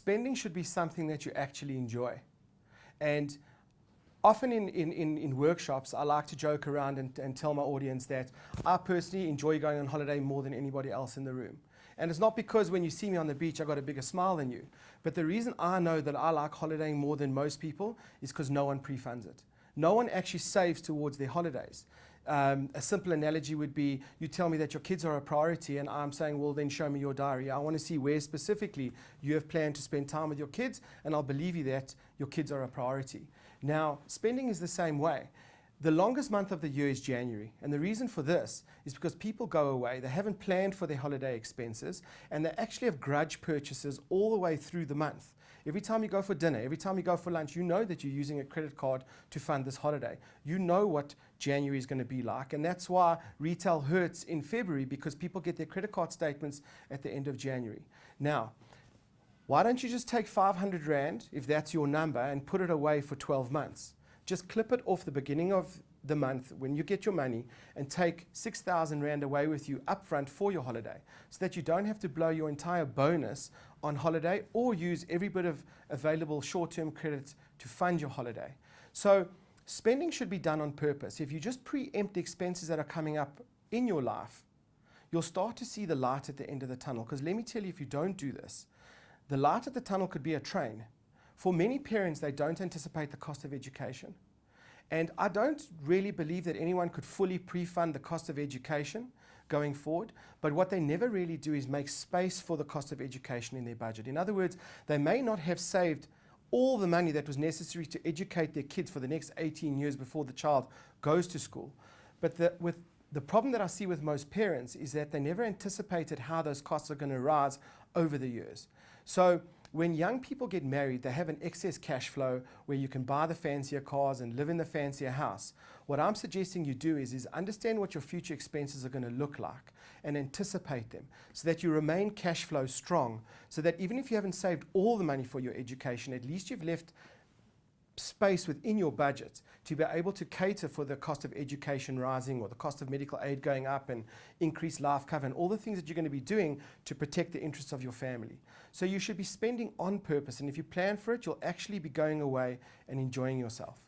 spending should be something that you actually enjoy. And often in workshops, I like to joke around and tell my audience that I personally enjoy going on holiday more than anybody else in the room. And it's not because when you see me on the beach, I got a bigger smile than you. But the reason I know that I like holidaying more than most people is because no one pre-funds it. No one actually saves towards their holidays. A simple analogy would be, you tell me that your kids are a priority, and I'm saying, well, then show me your diary. I want to see where specifically you have planned to spend time with your kids, and I'll believe you that your kids are a priority. Now, spending is the same way. The longest month of the year is January, and the reason for this is because people go away, they haven't planned for their holiday expenses, and they actually have grudge purchases all the way through the month. Every time you go for dinner, every time you go for lunch, you know that you're using a credit card to fund this holiday. You know what January is going to be like, and that's why retail hurts in February, because people get their credit card statements at the end of January. Now, why don't you just take 500 Rand, if that's your number, and put it away for 12 months? Just clip it off the beginning of the month when you get your money and take 6,000 Rand away with you upfront for your holiday, so that you don't have to blow your entire bonus on holiday or use every bit of available short-term credit to fund your holiday. So spending should be done on purpose. If you just preempt the expenses that are coming up in your life, you'll start to see the light at the end of the tunnel. Because let me tell you, if you don't do this, the light at the tunnel could be a train. For many parents, they don't anticipate the cost of education. And I don't really believe that anyone could fully pre-fund the cost of education going forward, but what they never really do is make space for the cost of education in their budget. In other words, they may not have saved all the money that was necessary to educate their kids for the next 18 years before the child goes to school. But the problem that I see with most parents is that they never anticipated how those costs are going to rise over the years. So when young people get married, they have an excess cash flow where you can buy the fancier cars and live in the fancier house. What I'm suggesting you do is understand what your future expenses are going to look like and anticipate them, so that you remain cash flow strong, so that even if you haven't saved all the money for your education, at least you've left space within your budget to be able to cater for the cost of education rising, or the cost of medical aid going up, and increased life cover, and all the things that you're going to be doing to protect the interests of your family. So you should be spending on purpose, and if you plan for it, you'll actually be going away and enjoying yourself.